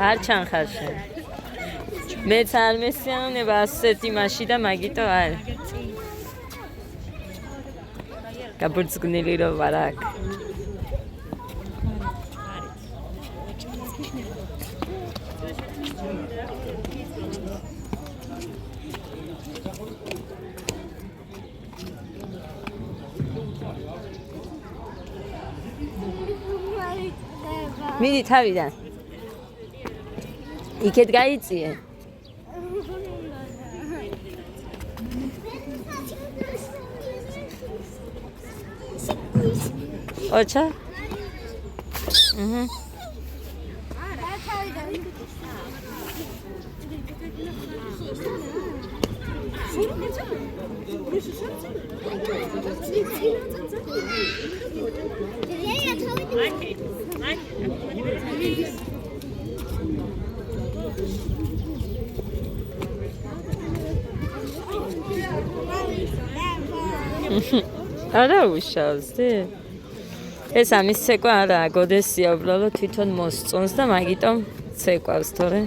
არ ჩანხარ შენ. მეც არ მესიამნება ასეთი მაშინ და მაგიტო არ. გაბრძგნილი რო ვარ აქ. მიდი თავიდან. იქეთ გაიწიე. ოჩა? არა უშავსდი? ეს ამის ცეკვა არაა, გოდესია უბრალოდ თვითონ მოსწონს და მაგიტომ ცეკვავს, თორე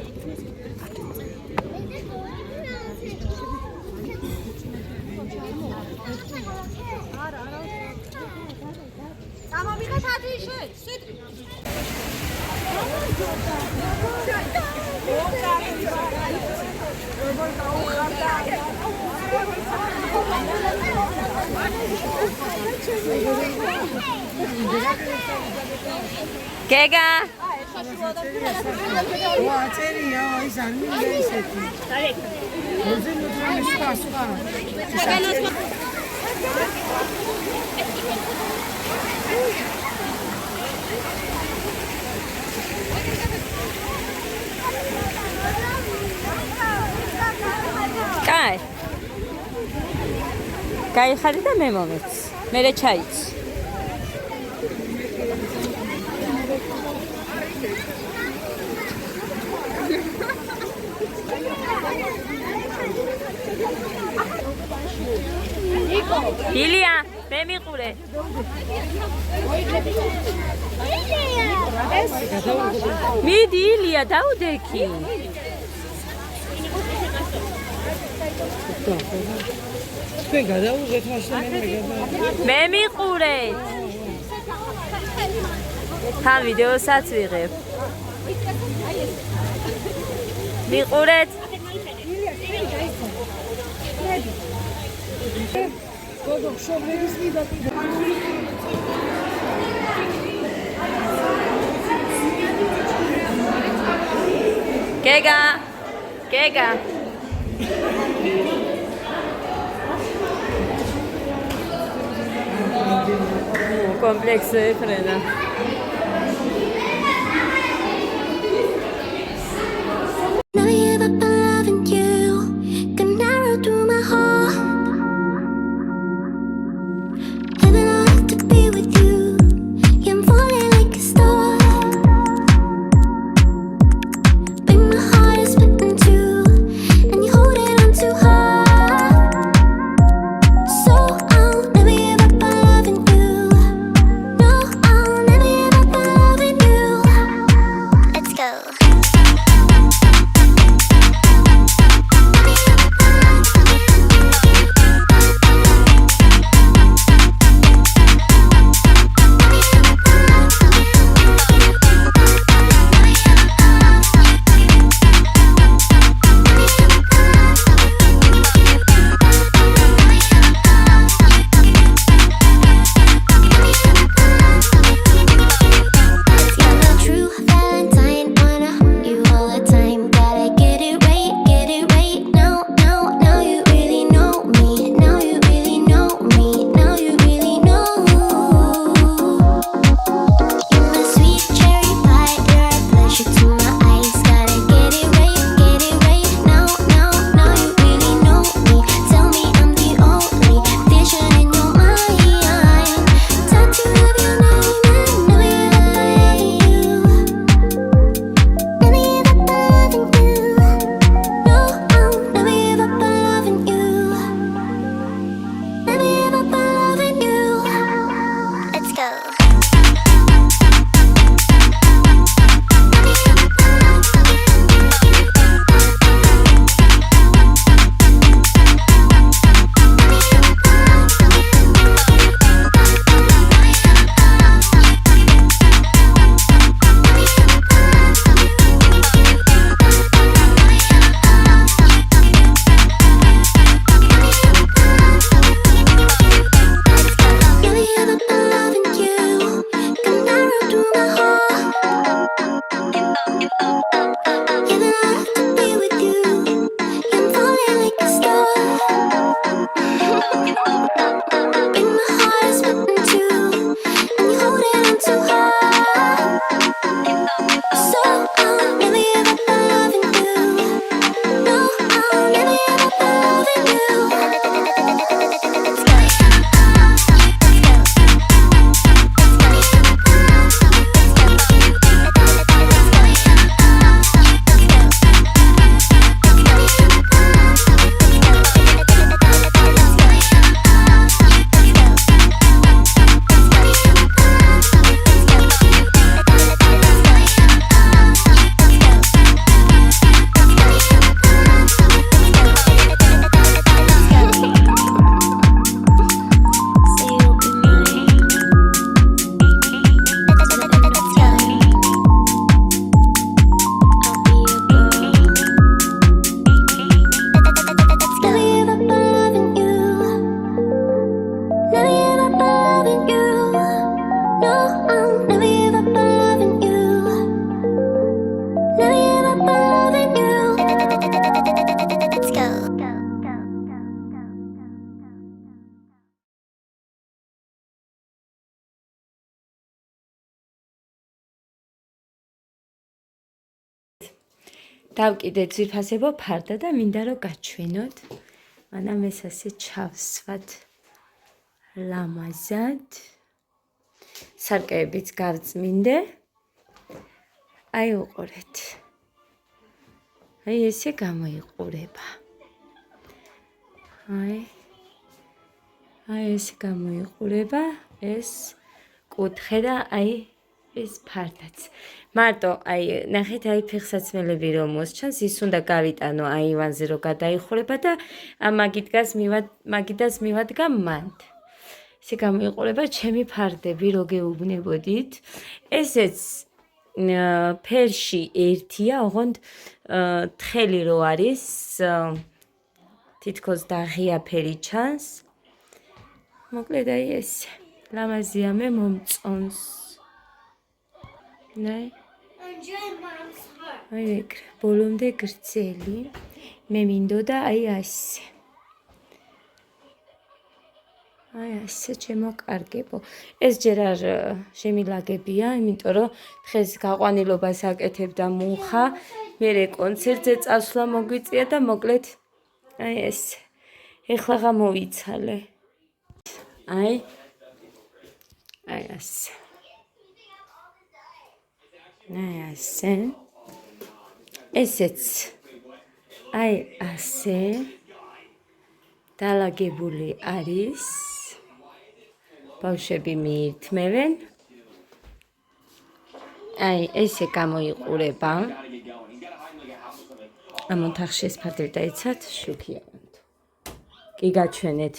გეგა აწერია ის არ მინდა ისეთი. მოზე მოძრაობის სხვა. კაი. გაიხარი და მე მომეც. მერე ჩაიც. ილია, მე მიყურე. მიდი ილია, დაუდექი. თქვენ გადაუღეთ მაშინ მე მიყურე. თან ვიდეოსაც ვიღებ. მიყურეთ. გოგო, შოვრების მიდაკი. გეგა. გეგა. კომპლექსი ფრენა. So I'll never give up on loving you. No, I'll never დავკიდე ძვირფასებო ფარდა და მინდა რომ გაჩვენოთ. მანამ ეს ასე ჩავსვათ ლამაზად. სარკეებიც გავწმინდე. აი უყურეთ. აი ესე გამოიყურება. აი ესე გამოიყურება ეს კუთხე და აი ეს ფარდაც. მარტო აი ნახეთ აი ფეხსაცმელები რომ მოსჩანს ის უნდა გავიტანო აივანზე რომ გადაიხურება და მაგიდას მივადგა მანდ. ესე გამოიყურება ჩემი ფარდები რო გეუბნებოდით. ესეც ფერში ერთია, ოღონდ თხელი რო არის თითქოს დაღია ფერი ჩანს. მოკლედ აი ესე ლამაზია მე მომწონს. ნაი აი ეგრე ბოლომდე გრძელი მე მინდოდა აი ასე. აი ასე შემოკარგებო. ეს ჯერ არ შემილაგებია, იმიტომ რომ დღეს გაყვანილობას აკეთებ და მუხა, მერე კონცერტზე წასვლა მოგვიწია და მოკლედ აი ესე. ეხლა გამოვიცალე. აი ასე. აი ასე. ესეც აი ასე დალაგებული არის. ბავშვები მიირთმევენ. აი ესე გამოიყურება. ამონთახში ეს ფარდები დაიცათ, შუქია. კი გაჩვენეთ.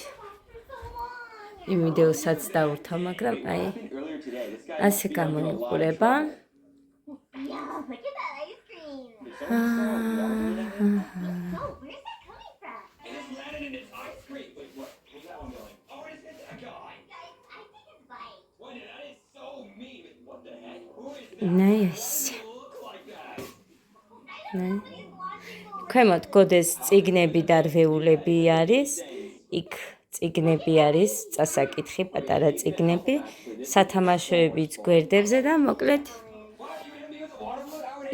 იმ ვიდეოსაც დავურთავ, მაგრამ აი ასე გამოიყურება. Nice. ქვემოთ გოდეს წიგნები და რვეულები არის. იქ წიგნები არის, წასაკითხი, პატარა წიგნები, სათამაშოებიც გვერდებზე და მოკლედ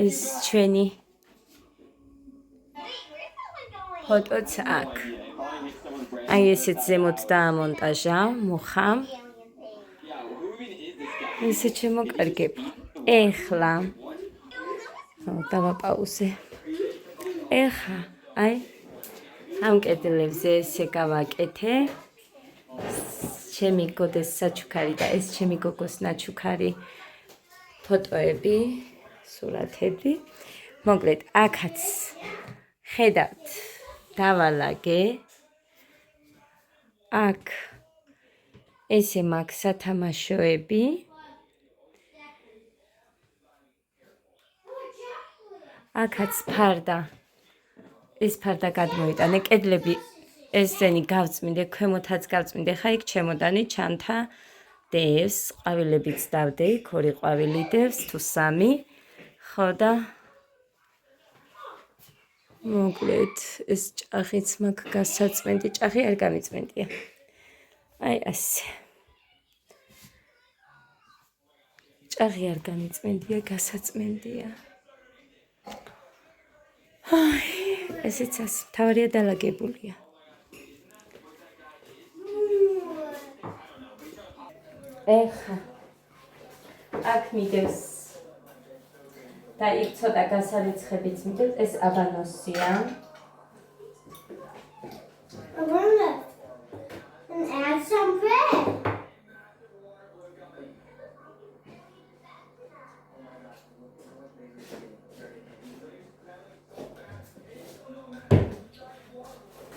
ეს ჩვენი ფოტოც აქ. აი ესეც ზემოთ დაამონტაჟა მუხა. ესე შემოკარგებ. ეხლა დავაპაუზე. ეხლა აი ამ კედლებზე ესე გავაკეთე. ჩემი გოდეს საჩუქარი და ეს ჩემი გოგოს ნაჩუქარი ფოტოები, სურათები. მოკლედ აქაც ხედავთ დავალაგე. აქ ესე მაქვს სათამაშოები. აქაც ფარდა. ეს ფარდა გადმოიტანე. კედლები ესენი გავწმინდე, ქვემოთაც გავწმინდე. ხა იქ ჩემოდანი ჩანთა დევს, ყვავილებიც დავდე, იქ 2 ყვავილი დევს თუ 3. ხო და მოკლედ ეს ჭახიც მაქვს გასაწმენდი, ჭახი არ გამიწმენდია. აი ასე. ჭახი არ გამიწმენდია, გასაწმენდია. აი, ესეც ასე, თავარია დალაგებულია. ეხა აქ მიდევს და იქ ცოტა გასარიცხებიც მიდევს, ეს აბანოსია. And add some bread.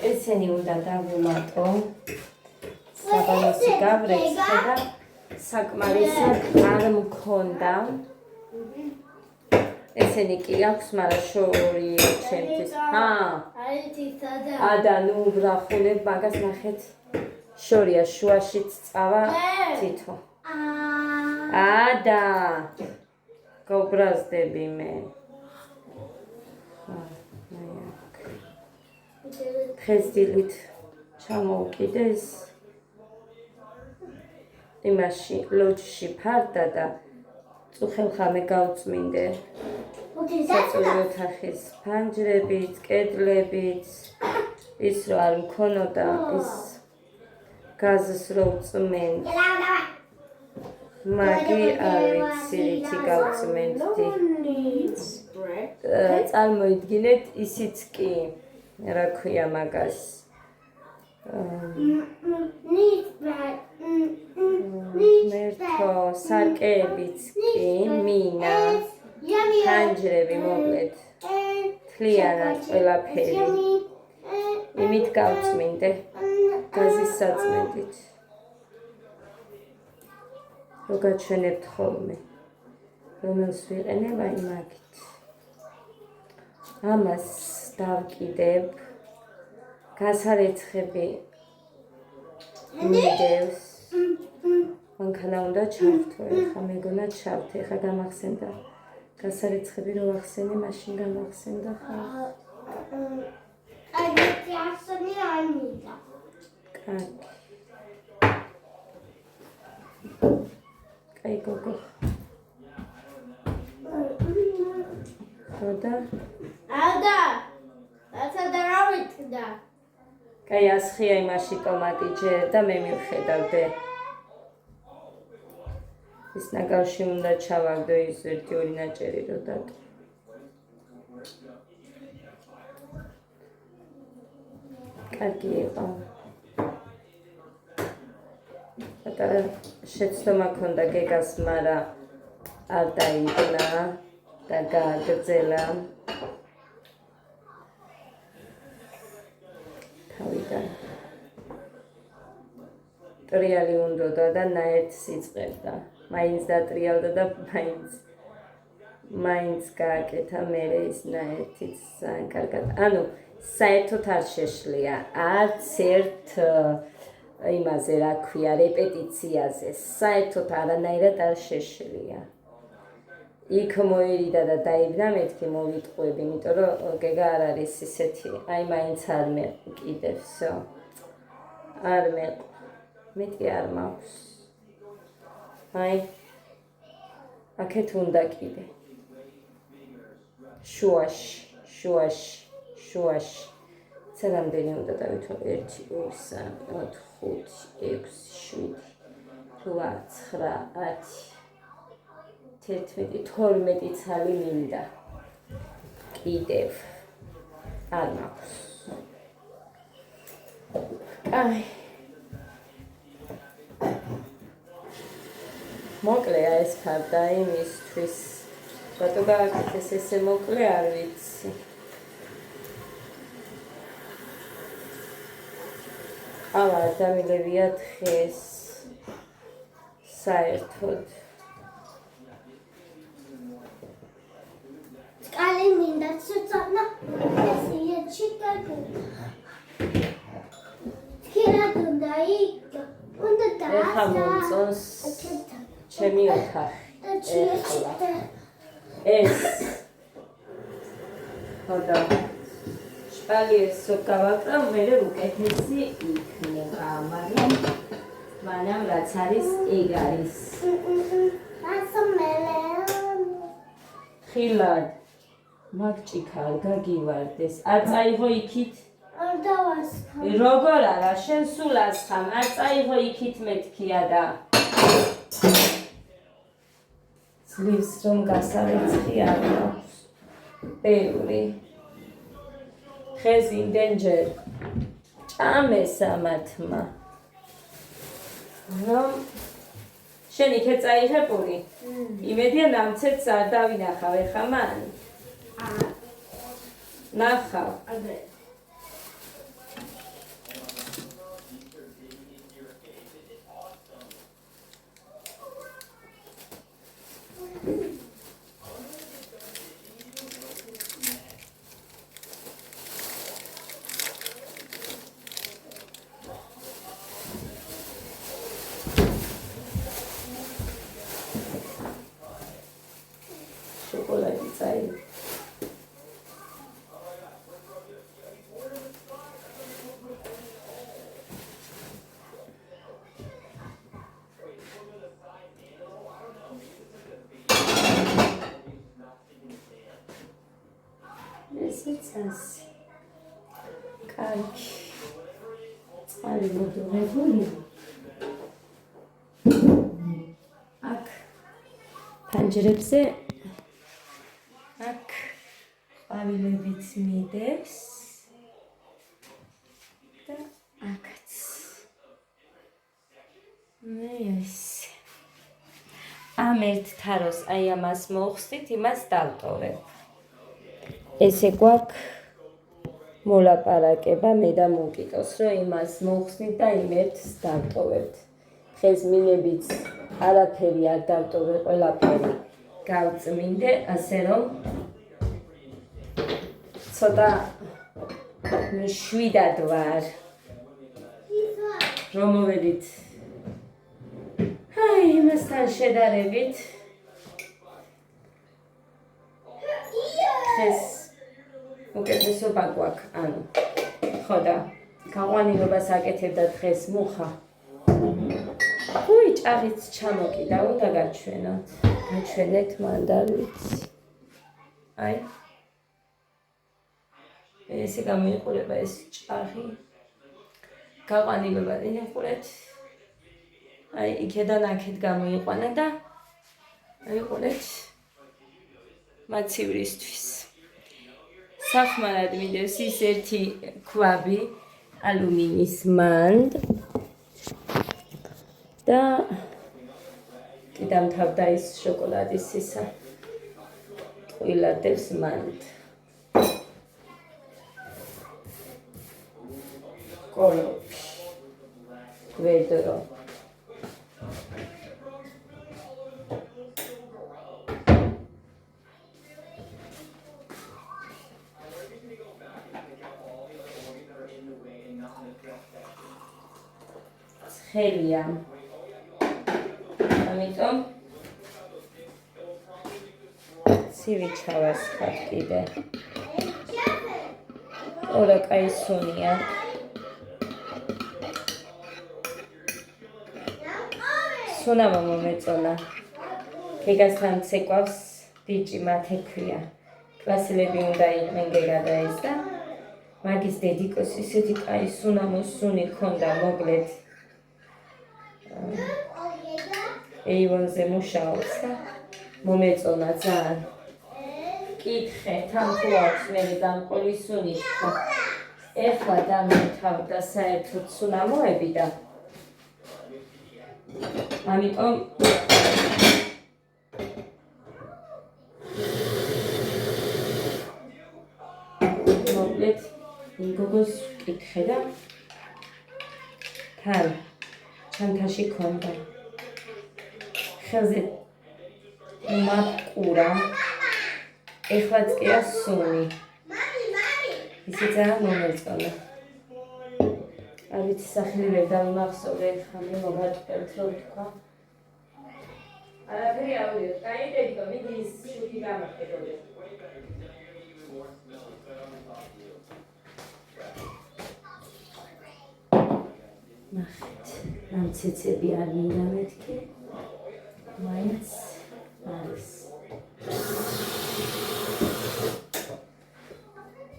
ესენი უნდა დავუმატო. საბანოსი გავრეცხე და საკმარისად არ მქონდა. ესენი კი აქვს, მაგრამ შორი ჩემთვის. ადა ნუ ბრახულებ, მაგას ნახეთ. შორია შუაშიც წავა თითო. ადა გობრაზდები მე. დღეს დილით ჩამოვკიდეს იმაში ლოჯში ფარდა და წუხელხამე გავწმინდე. საწოლი ოთახის ფანჯრებით, კედლებით, ის რო არ მქონოდა ის გაზს რო უწმენთ, მაგი არ ვიცი რითი გავწმენდი. წარმოიდგინეთ ისიც კი, რა ქვია მაგას. მერთო სარკეებიც კი, მინა, ფანჯრები მოკლედ, თლიანად ყველაფერი. იმით გავწმინდე გაზის საწმენდით. რო გაჩვენებთ ხოლმე, რომელს ვიყენებ აი მაგით. ამას დავკიდებ, გასარეცხები მიდევს. მანქანა უნდა ჩავთო, ეხლა მეგონა ჩავთე, ეხლა გამახსენდა. გასარეცხები რო ახსენე, მაშინ გამახსენდა ხარ. კარგი. კაი გოგო. ხოდა? კაი ასხია იმაში ტომატი ჯერ და მე მივხედავდე. ის ნაგავში უნდა ჩავაგდო ის 1-2 ნაჭერი რო დაკი. კარგი იყო. პატარა შეცდომა ქონდა გეგას, მაგრამ არ დაიგნა და გააგრძელა. თავიდან ტრიალი უნდოდა და ნაერთს იწყებდა. მაინც დატრიალდა და მაინც გააკეთა მერე ის ნაერთიც ძალიან კარგად. ანუ საერთოდ არ შეშლია, არც ერთ იმაზე რა ქვია, რეპეტიციაზე, საერთოდ არანაირად არ შეშლია. იქ მოერიდა და დაიბნა, მეთქი მოვიტყვები, იმიტომ რომ გეგა არ არის ისეთი, აი მაინც არ მეკიდევს, არ მეტი არ მაქვს. აი, აქეთ უნდა კიდე. შუაში. რამდენი უნდა დავითვალო? 1, 2, 3, 4, 5, 6, 7, 8, 9, 10, 11, 12 ცალი მინდა. კიდევ არ მაქვს. აი. მოკლეა ეს ფარდა იმისთვის. რატო გააკეთეს ესე მოკლე, არ ვიცი. ალა დამილებია დღეს საერთოდ. Скали მინდა ცოტა ესია ჩიკაგო. თქირადუნდა იქ უნდა ეხლა მომწონს ჩემი ოთახი. ეს ხოდა შპალი ესო გავაკრავ, მერე უკეთესი იქნება, მაგრამ მანამ რაც არის ეგ არის. ხილად მაგჭიქა არ გაგივარდეს, არ წაიღო იქით? არ დავასხამ. როგორ არა, შენ სულ ასხამ, არ წაიღო იქით მეთქია და ძლივს რომ გასარეცხი არ მაქვს. პერული. ხეზინდენ ჯერ ჭამეს ამათმა. რომ შენ იქე წაიღებული? იმედია ნამცეთს არ დავინახავ ეხა მან. ნახავ. შოკოლადი წაი. ესეც კარგი წყალი მოდურებული აქ ფანჯრებზე აქ ყვავილებიც მიდევს და აქაც ესე ამ ერთ თაროს აი ამას მოვხსნით იმას დავტოვებ ესე გვაქვს მოლაპარაკება მე და მოკიტოს რომ იმას მოვხსნით და იმ ერთს დავტოვებთ ხეს მინებიც არაფერი არ დავტოვე ყველაფერი გავწმინდე ასე რომ ცოტა მშვიდად ვარ რომ მოვედით აი იმასთან შედარებით ხეს უკეთესობა გვაქვს ანუ ხო და გაყვანილობას აკეთებდა დღეს მუხა უი ჭაღიც ჩამოკიდა უნდა გაჩვენეთ მანდარვიც აი ესე გამოიყურება ეს ჭაღი გაყვანილობა ინახულეთ აი იქედან აქეთ გამოიყვანა და აიყურეთ მაცივრისთვის სახმარად მიდევს ის ერთი ქვაბი ალუმინის მანდ და კიდამთავდა ის შოკოლადის ისა ტყუილადებს მანდ კოლოფი გვედრო ცხელია ამიტომ ცივი ჩავასხათ კიდე ორა კაი სუნია სუნამა მომეწონა გეგასთან ცეკვავს ბიჭი მათე ქვია კლასელები უნდა იყვნენ გეგა და ეს და მაგის დედიკოს ისეთი კაი სუნამო სუნი ქონდა მოგლეთ ეივონზე მუშაობს და მომეწონა ძალიან კითხე თან თუ აქვს მე დამყოლი სუნი თქვა ეხლა დამთავრდა საერთოდ სუნამოები და ამიტომ მოგლეთ გოგოს კითხე და თან ჩანთაში ქონდა ხელზე მაპყურა ეხლაც კი ასუნი ისე ძალიან მომეწონა არ ვიცი სახელი ვერ დავიმახსოვრე ხა მე მოვაჭრეთ რომ თქვა არაფერი ავიდე კაი დედიკო მიდი ის შუთი გამახედოთ ნახეთ ამ ცეცები არ მინდა მეთქი მაინც არის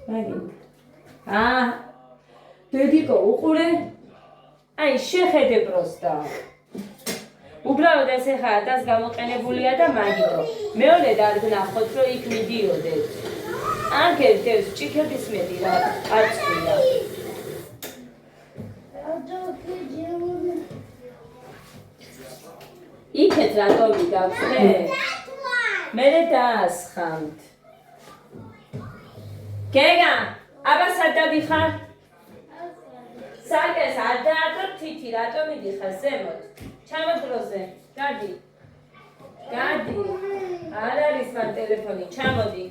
მაგინდა დედიკო უყურე აი შეხედე პროსტა უბრალოდ ეს ხა დას გამოყენებულია და მაგიტო მეორე და არ გნახოთ რომ იქ მიდიოდეთ არ გერდევს ჭიქების მეტი რა აწყვია იქეთ რატომი გავხდე მე დაასხამთ გეგა აბა სად დადიხარ საკეს არ დაადრო თითი რატომ მიდიხარ ზემოთ ჩამოდროზე გადი არ არის მან ტელეფონი ჩამოდი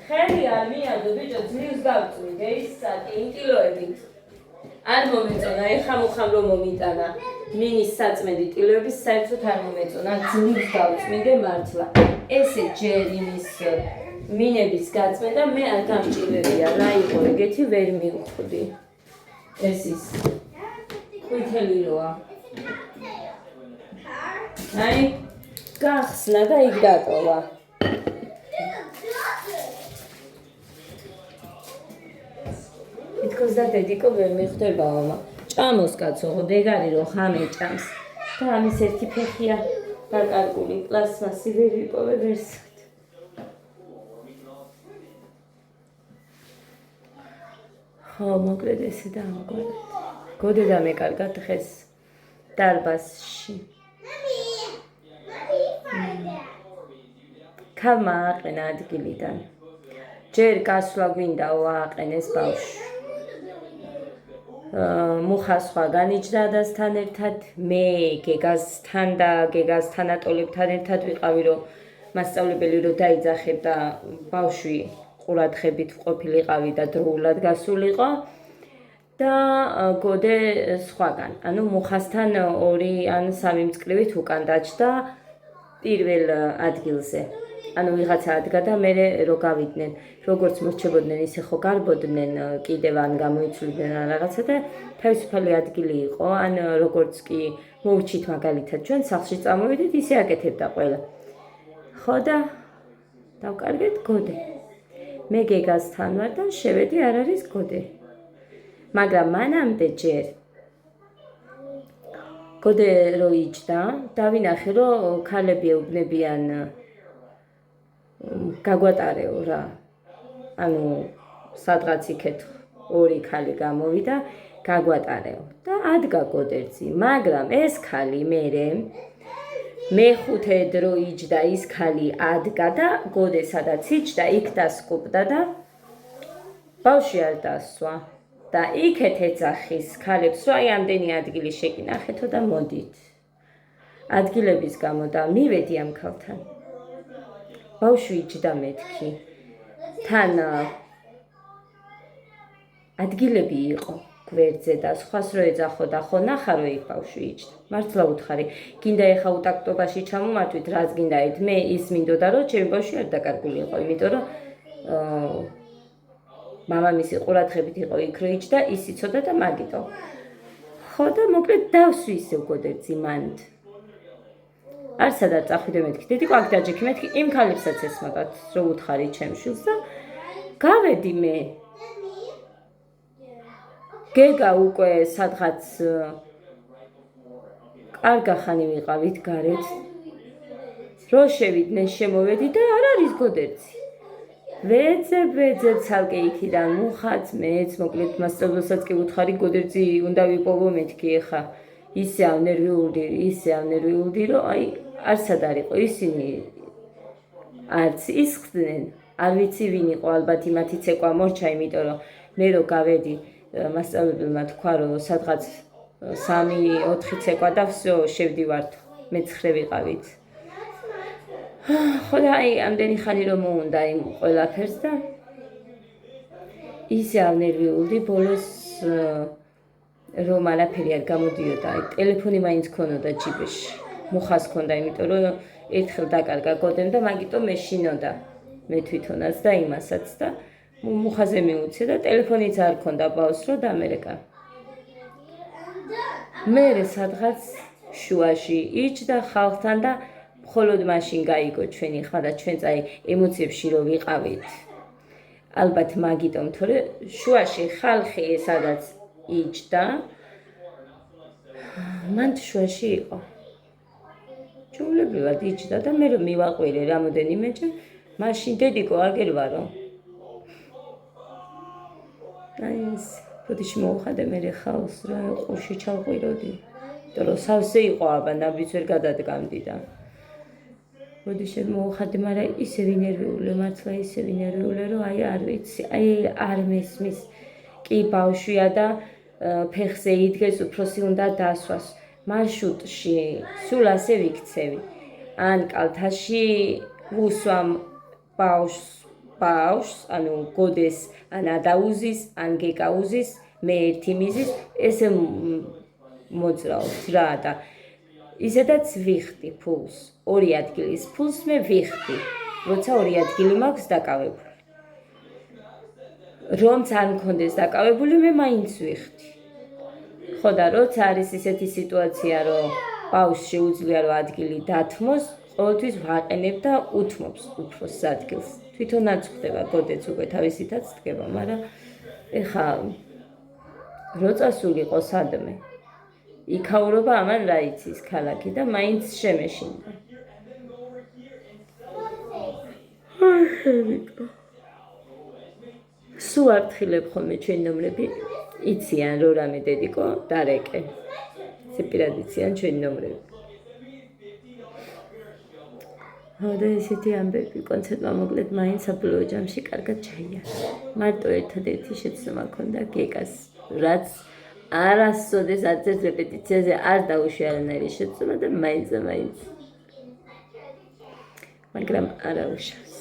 ხელი არ მიადო ბიჭო ძლივს გავწვიდე ის საკი ინტილოებით არ მომეწონა ეხა მუხამ რომ მომიტანა მინის საწმედი ტილოების საერთოდ არ მომეწონა ძლივს გავწვიდე მართლა ესე ჯერ იმის მინების გაწმენდა მე არ გამჭირებია რა იყო ეგეთი ვერ მივხვდი ეს ის ყვითელი როა აი გახსნა და იქ დატოვა გზა დედიკო ვერ მიხვდებაო, ჭამოს კაცო, დეგარი რომ ხამე ჭამს. და ამის ერთი ფეხია დაკარგული, პლასმასი ვერ ვიპოვე ვერსად. ხო, მოკლედ ესე და ამგვარად. გოდედა მეკარგა დღეს დარბაზში. ქალმა აყენა ადგილიდან. ჯერ გასვლა გვინდაო აყენეს ბავშვი. მუხა სხვა განიჭდა დასთან ერთად, მე გეგასთან და გეგას თანატოლებთან ერთად ვიყავი, რომ მასწავლებელი რომ დაიძახებდა ბავშვი ყურადღებით ყოფილიყავი და დროულად გასულიყო და გოდე სხვაგან. ანუ მუხასთან 2 ან 3 მწკრივით უკან დაჭდა პირველ ადგილზე. ანუ ვიღაცა ადგა და მე რო გავიდნენ, როგორც მოსჩებოდნენ, ისე ხო გარბოდნენ კიდევ ან გამოიცვლიდნენ ან რაღაცა და თავისუფალი ადგილი იყო, ან როგორც კი მოვჩით მაგალითად ჩვენ სახლში წამოვიდით, ისე აკეთებდა ყველა. ხო და დავკარგეთ გოდე. მე გეგასთან ვარ და შევედი არ არის გოდე. მაგრამ მანამდე ჯერ გოდე რო იჯდა, დავინახე რომ ქალები ეუბნებიან გაგვატარეო რა. ანუ სადღაც იქეთ 2 ქალი გამოვიდა, გაგვატარეო და ადგა გოდერძი, მაგრამ ეს ქალი მეხუთე დრო იჯდა ის ქალი ადგა და გოდე სადაც იჯდა იქ დასკუპდა და ბავშვი არ დასვა და იქეთ ეძახის ქალებს, რომ აი ამდენი ადგილი შეკინახეთო და მოდით. ადგილების გამო და მივედი ამ ქალთან. ბავშვი იჯდა მეთქი. თან ადგილები იყო გვერდზე და სხვას რო ეძახო და ხო ნახა რომ იქ ბავშვი იჯდა. მართლა უთხარი, გინდა ეხა უტაქტობაში ჩამომართვით, რაც გინდაით, მე ის მინდოდა რომ ჩემი ბავშვი არ დაკარგულიყო, იმიტომ რომ მამამისი ყურადღებით იყო იქ რო იჯდა, ის იცოდა და მაგიტო. ხო და მოკლედ დავსვი ისევ გოდერძი მანდ. არ სადაც წახვიდე მეთქი, დედიკო აქ დაჯექი მეთქი, იმ ქალებსაც ესმოდათ, რომ უთხარი ჩემ შვილს და გავედი მე. გეგა უკვე სადღაც კარგა ხანი ვიყავით გარეთ. რო შევიდნენ, შემოვედი და არ არის გოდერძი. ვეძებ ცალკე იქიდან მუხაც, მეც, მოკლედ მასწავლებელსაც კი უთხარი გოდერძი უნდა ვიპოვო მეთქი ეხა. ისე ავნერვიულდი, რომ აი არსად არ იყო ისინი არც ისხდნენ, არ ვიცი ვინ იყო, ალბათ იმათი ცეკვა მორჩა, იმიტომ რომ მე რო გავედი მასწავლებელმა თქვა, რომ სადღაც 3-4 ცეკვა და всё, შევდივართ, მე-9 ვიყავით. ხო და აი ამდენი ხანი რომ მოუნდა იმ ყველაფერს და ისე ავნერვიულდი ბოლოს რომ არაფერი არ გამოდიოდა, ტელეფონი მაინც ქონოდა ჯიბეში. მუხას ქონდა, იმიტომ რომ ერთხელ დაკარგა გოდემ და მაგიტომ მეშინოდა მე თვითონაც და იმასაც და მუხაზე მიუცე და ტელეფონიც არ ქონდა ბავშვს რომ დამერეკა. მე სადღაც შუაში იჯდა ხალხთან და მხოლოდ მაშინ გაიგო ჩვენი ხმა და ჩვენც აი ემოციებში რომ ვიყავით. ალბათ მაგიტომ, თორე შუაში ხალხი სადაც იჯდა, მან შუაში იყო. ჩვეულებრივად იჯდა და მე რომ მივაყვირე რამოდენიმეჯერ, მაშინ დედიკო აგერ ვარო. აი ეს როდეში მოვხადე მე ხალხს რა ყურში ჩავყვიროდი. იმიტომ რომ სავსე იყო აბა ნაბიც ვერ გადადგამდი და როდეში მოვხადე, მაგრამ ისე ვინერვიულე, მართლა ისე ვინერვიულე, რომ აი არ ვიცი, აი არ მესმის. კი ბავშვია და ფეხზე იდგეს, უფროსი უნდა დასვას. მარშრუტში სულ ასე ვიქცევი. ან კალთაში ვუსვამ ბავშვს, ანუ გოდეს ან ადაუზის, ან გეკაუზის, მე ერთი მიზის, ესე მოძრაობს რა და ისედაც ვიხდი ფულს, 2 ადგილის ფულს მე ვიხდი, როცა 2 ადგილი მაქვს დაკავებული. რომც არ მქონდეს დაკავებული, მე მაინც ვიხდი. ხო და როცა არის ისეთი სიტუაცია, რომ ბავშვს შეუძლია რომ ადგილი დათმოს, ყოველთვის ვაყენებ და უთმობს უფროს ადგილს. თვითონაც ხდება, გოდეც უკვე თავისითაც დგება, მაგრამ ეხა რო წასულიყო სადმე. იქაურობა ამან რა იცის ქალაქი და მაინც შემეშინდა. სულ აფრთხილებ ხოლმე ჩვენი ნომრები იციან რო რამე დედიკო დარეკე. სიპირად იციან ჩვენი ნომრები. და ესეთი ამბები კონცერტმა მოკლედ მაინც საბოლოო ჯამში კარგად ჩაიარა. მარტო ერთადერთი შეცდომა ჰქონდა გეკას, რაც არასოდეს არც ერთ რეპეტიციაზე არ დაუშვია არანაირი შეცდომა და მაინც მაგრამ არა უშავს.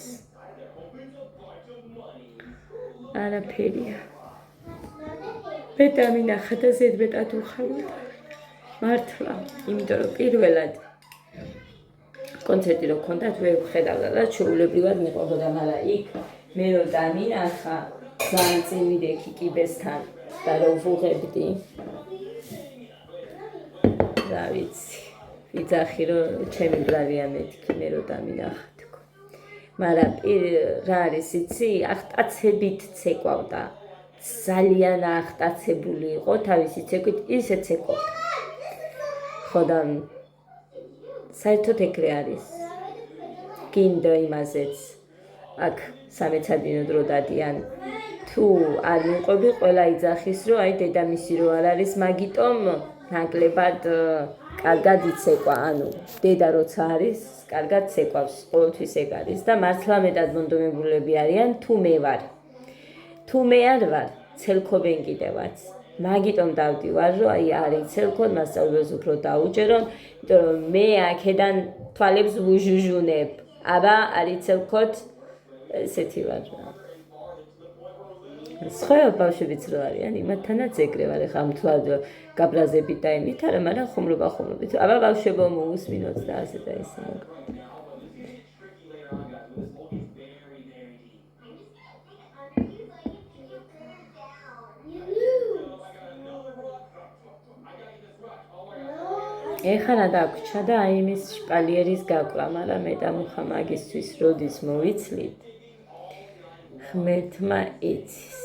არაფერია. მეტა მინახა და ზედმეტად უხალოდ. მართლა, იმიტომ რომ პირველად კონცერტი რო ქონდათ ვერ ვხედავდა და ჩვეულებრივად მიყვებოდა, მაგრამ იქ მე რო დამინახა ძალიან წინ მიდექი კიბესთან და რო ვუღებდი. რა ვიცი, ვიძახი რომ ჩემი ბრალია მეთქი მე რო დამინახა თქო. მაგრამ რა არის იცი, ახტაცებით ცეკვავდა. ძალიან ახტაცებული იყო თავისი ცეკვით, ისე ცეკვავდა. ხო და საერთოდ ეგრე არის. გინდა იმაზეც აქ სამეცადინო დრო დადიან. თუ არ მიყვები, ყველა იძახის, რომ აი დედამისი რო არ არის, მაგიტომ ნაკლებად კარგად იცეკვა. ანუ დედა როცა არის, კარგად ცეკვავს, ყოველთვის ეგ არის და მართლა მეტად მონდომებულები არიან, თუ მე ვარ. თუ მე არ ვარ, ცელქობენ კიდევაც. მაგიტომ დავდივარ, რომ აი არ იცელქონ, მასწავლებელს უფრო დაუჯერონ, იმიტომ რომ მე აქედან თვალებს ვუჟუჟუნებ. აბა არ იცელქოთ, ესეთი ვარ. სხვა ბავშვებიც რო არიან, იმათთანაც ეგრე ვარ, ეხლა მთლად გაბრაზებით და იმით არა, მაგრამ ხუმრობით. აბა ბავშვებო მოусმინოთ და ასე და ისე. ეხლა რა დაგვრჩა და აი იმის შპალიერის გაკვრა, მაგრამ მე და მუხა მაგისთვის როდის მოვიცლით, ღმერთმა იცის.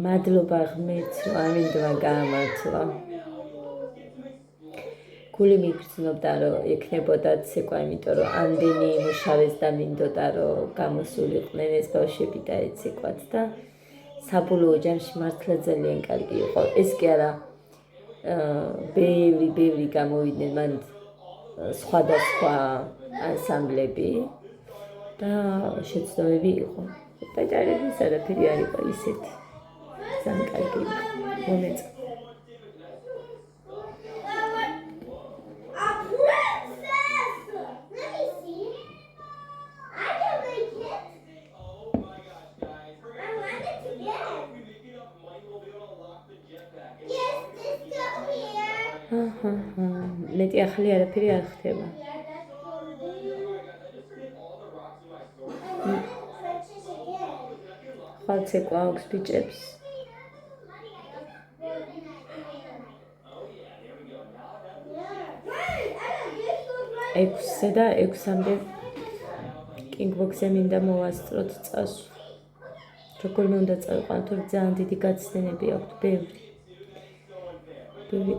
მადლობა ღმერთს, რომ ამინდმა გაამართლა. გული მიგრძნობდა, რომ ექნებოდა ცეკვა, იმიტომ რომ ამდენი იმუშავეს და მინდოდა, რომ გამოსულიყვნენ ეს ბავშვები და ეცეკვათ და საბოლოო ჯამში მართლა ძალიან კარგი იყო. ეს კი არა, ბევრი გამოვიდნენ მან სხვადასხვა ანსამბლები და შეცდომები იყო. პაჭარების არაფერი არ იყო ისეთი. ძალიან კარგი იყო. მომეწონა. მეტი ახალი არაფერი არ ხდება. ხვალ ცეკვა აქვს ბიჭებს. ექვსზე და ექვსამდე კინგბოქსზე მინდა მოვასწროთ წასვლა. როგორმე უნდა წავიყვანოთ, რომ ძალიან დიდი გაცდენები აქვს, ბევრი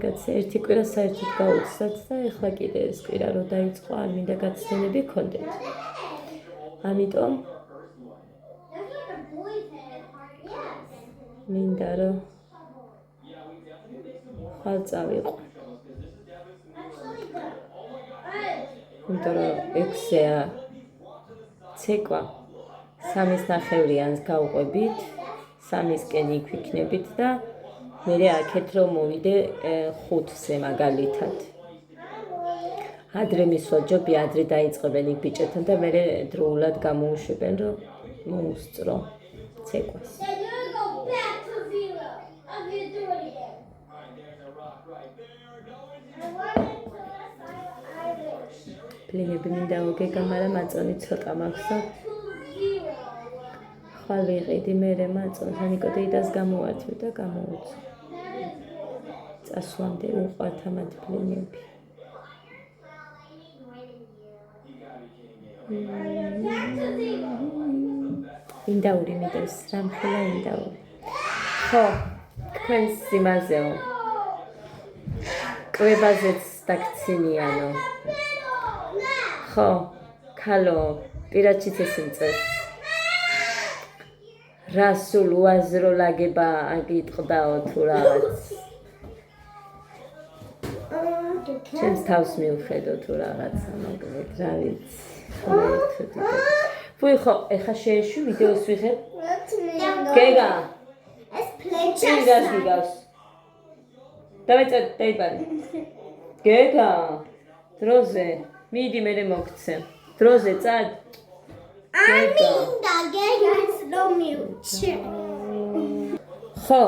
გაცდენები. ერთი კვირა საერთოდ გაუცდათ და ეხლა კიდე ეს კვირა რო დაიწყო, არ მინდა გაცდენები გქონდეთ. ამიტომ მინდა რომ ხვალ წავიყვან. იმიტომ რომ ექვსზეა ცეკვა, 3:30-იანს გავყვებით, 3-ისკენ იქ ვიქნებით და მე აქეთ რომ მოვიდე 5-ზე მაგალითად. ადრე მისვლა ჯობია, ადრე დაიწყებენ იქ ბიჭებთან და მე დროულად გამოუშვებენ, რომ მოუსწრო ცეკვას. პლენები მინდა მოგეგა, მაგრამ მაწონი ცოტა მაქვს და ხვალ ვიყიდი მერე მაწონს, ანიკოდეიდას გამოვართვი და გამოვუწო. წასვლამდე უყვართ ამათ პლენები. ინდაური მიდევს, რამხელა ინდაური. ხო, თქვენს სიმაზეო. კვებაზეც დაგცინიანო. ხო, ქალო, პირადშიც ესე მწეს. რა სულ უაზრო ლაგება აგიტყდაო თუ რაღაც. ჩემს თავს მივხედო თუ რაღაცა, მაგრამ რა ვიცი. ვუი ხო, ეხა შეეშვი ვიდეოს ვიღებ? გეგა. ეს ფლეჩა. ინდას გიგავს. დავეწერ დაიბარე. გეგა. დროზე. მიდი მე მოგცე. დროზე წად. ამინდა გეგას რომ მივჩე. ხო,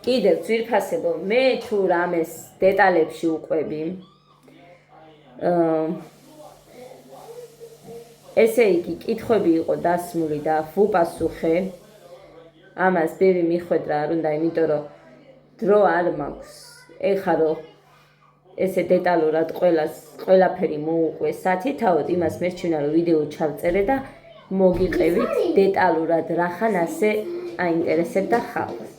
კიდევ ძვირფასებო, მე თუ რამეს დეტალებში უყვები. ესე იგი, კითხვები იყო დასმული და ვუპასუხე. ამას ბევრი მიხვედრა არ უნდა, იმიტომ რომ დრო არ მაქვს. ეხლა რომ ესე დეტალურად ყველაფერი მოუყვე სათითაოდ, იმას მერჩვენა რომ ვიდეო ჩავწერე და მოგიყევით დეტალურად რახან ასე აინტერესებდა ხალხს.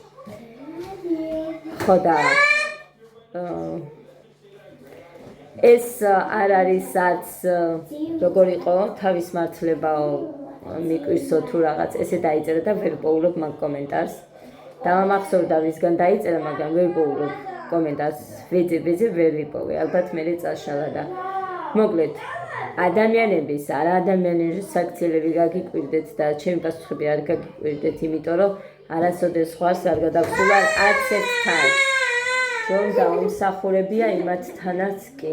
ხო და ეს არ არის არც როგორ იყო თავის მართლებაო მიკვირსო თუ რაღაც ესე დაიწერა და ვერ პოულობ მაგ კომენტარს. დამამახსოვრდა ვისგან დაიწერა, მაგრამ ვერ პოულობ კომენტარს. ვეძებ ვერ ვიპოვე, ალბათ მე წაშალა და მოკლედ ადამიანების არა ადამიანების საქციელები გაგიკვირდეთ და ჩემი პასუხები არ გაგიკვირდეთ, იმიტომ რომ არასოდეს სხვას არ გადავსულარ არც ერთ თავს. რომ დაუმსახურებია იმათთანაც კი.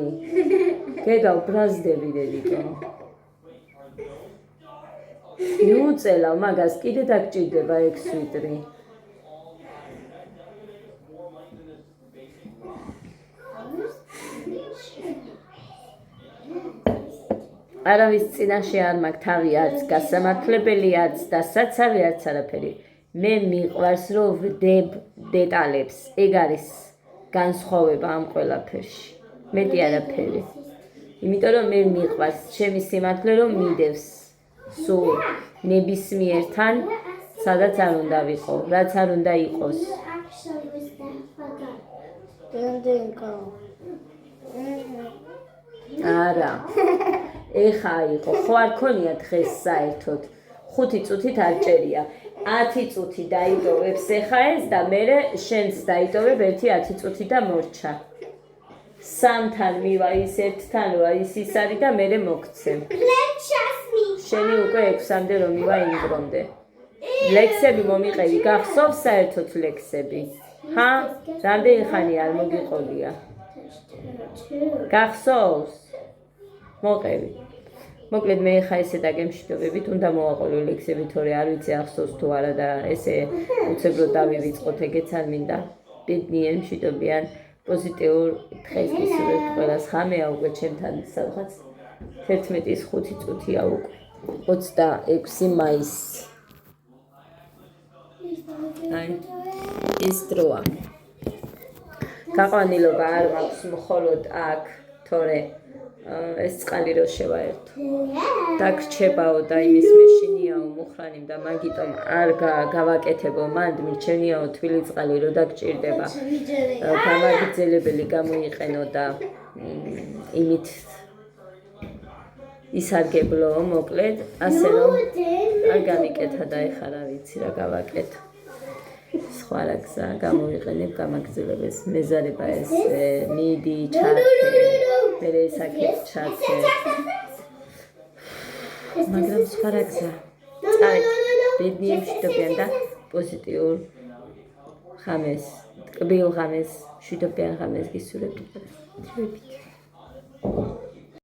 გეგა უბრაზდები რედიკო. მიუწელავ მაგას კიდე დაგჭირდება 6 ლიტრი. არავის წინაშე არ მაქვს თავი არც გასამართლებელი არც დასაცავი არც არაფერი. მე მიყვარს რომ ვდებ დეტალებს. ეგ არის განსხვავება ამ ყველაფერში. მეტი არაფერი. იმიტომ რომ მე მიყვარს ჩემი სიმართლე რომ მიდევს. სულ ნებისმიერთან სადაც არ უნდა ვიყო, რაც არ უნდა იყოს. არა. ეხა იყო, ხო არ ქონია დღეს საერთოდ. 5 წუთით არ ჭერია. 10 წუთი დაიტოვებს ეხა ეს და მე შენს დაიტოვებ 1-10 წუთი და მორჩა. 3-თან მივა ის 1-თან რა ის არის და მე მოგცე. შენი უკვე 6-მდე რომ მივა იმ დრომდე. ლექსები მომიყევი, გახსოვს საერთოდ ლექსები? ჰა? რამდენი ხანი არ მოგიყოლია? გახსოვს? მოყევი. მოკლედ მე ხა ესე დაგემშვიდობებით, უნდა მოვაყოლო ლექსები, თორე არ ვიცი ახსოვს თუ არა და ესე უცებრო დავივიწყოთ, ეგეც არ მინდა. ბედნიერ მშვიდობიან პოზიტიურ დღეს გისურვებთ ყველას. ხამეა უკვე ჩემთან სადღაც 11-ის 5 წუთია უკვე. 26 მაისი. აი ის დროა. გაყვანილობა არ მაქვს მხოლოდ აქ, თორე ეს წყალი რო შევაერთო. დაგრჩებაო და იმის მეშინიაო მუხრანიმ და მაგიტომ არ გავაკეთებო, მანდ მიჩენიაო თბილი წყალი რო დაგჭირდება. გამაგრძელებელი გამოიყენო და იმით ისარგებლო, მოკლედ, ასე რომ არ გამიკეთა და ეხლა რა ვიცი რა გავაკეთო. სხვა რა გზა გამოიყენებ გამაგრძელებას, მეზარება ეს მიდი, ჩათე, მერე საკეთ ჩათე. მაგრამ სხვა რა გზა. წავედ, ბედნიერ მშვიდობიან და პოზიტიურ ღამეს, ტკბილ ღამეს, მშვიდობიან ღამეს გისურვებთ.